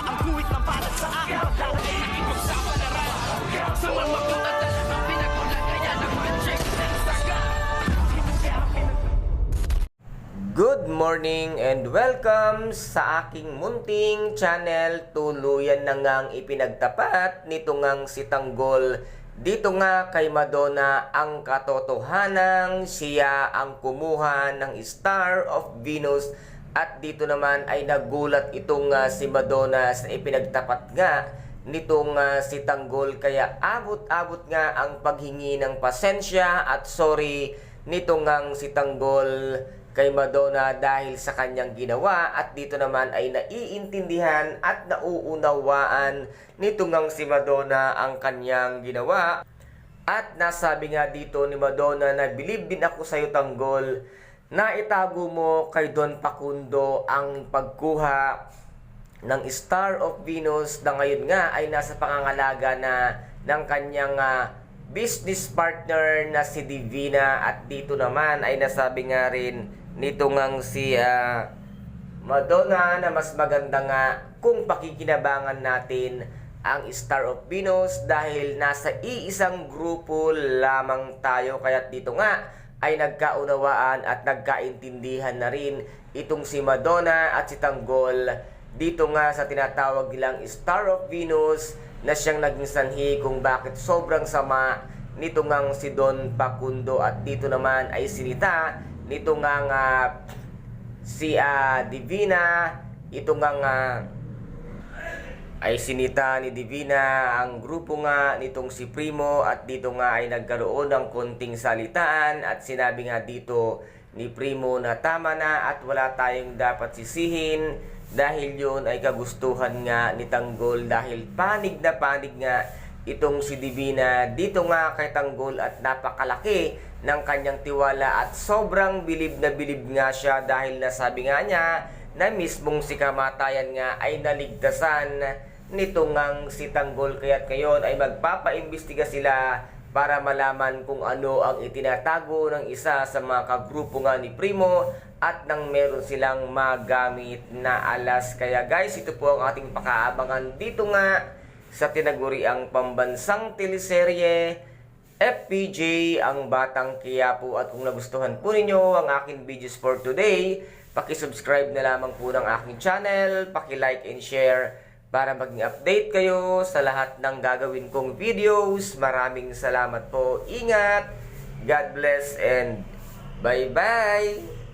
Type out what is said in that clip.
ang kuwit ng balat sa akin. Dahil ay ipagsapalaran sa mga makot at talagang pinagulan. Kaya nag-magic ng saga. Good morning and welcome sa aking munting channel. Tuluyan na ngang ipinagtapat nito ngang si Tanggol dito nga kay Madonna ang katotohanang siya ang kumuha ng Star of Venus. At dito naman ay nagulat itong si Madonna sa ipinagtapat nga nitong si Tanggol. Kaya abot-abot nga ang paghingi ng pasensya at sorry nitong ngang si Tanggol kay Madonna dahil sa kanyang ginawa. At dito naman ay naiintindihan at nauunawaan nito ngang si Madonna ang kanyang ginawa. At nasabi nga dito ni Madonna na believe din ako sa iyo Tanggol na itago mo kay Don Facundo ang pagkuha ng Star of Venus na ngayon nga ay nasa pangangalaga na ng kanyang business partner na si Divina. At dito naman ay nasabi nga rin nito ngang si Madonna na mas maganda nga kung pakikinabangan natin ang Star of Venus dahil nasa iisang grupo lamang tayo. Kaya dito nga ay nagkaunawaan at nagkaintindihan na rin itong si Madonna at si Tanggol dito nga sa tinatawag nilang Star of Venus na siyang naging sanhi kung bakit sobrang sama nito ngang si Don Facundo. At dito naman ay sinita nito ngang si Divina, ito ngang ay sinita ni Divina ang grupo nga nitong si Primo. At dito nga ay nagkaroon ng konting salitaan at sinabi nga dito ni Primo na tama na at wala tayong dapat sisihin dahil yun ay kagustuhan nga ni Tanggol dahil panig na panig nga itong si Divina dito nga kay Tanggol at napakalaki ng kanyang tiwala at sobrang bilib na bilib nga siya dahil nasabi nga niya na mismong si kamatayan nga ay naligtasan nito ngang si Tanggol. Kaya't ngayon ay magpapaimbestiga sila para malaman kung ano ang itinatago ng isa sa mga kagrupo nga ni Primo at nang meron silang magamit na alas. Kaya guys, ito po ang ating pakaabangan dito nga sa tinaguriang pambansang teleserye FPJ ang Batang Quiapo. At kung nagustuhan po ninyo ang aking videos for today, paki-subscribe na lamang po ng aking channel, paki-like and share para maging update kayo sa lahat ng gagawin kong videos. Maraming salamat po. Ingat, God bless and bye-bye!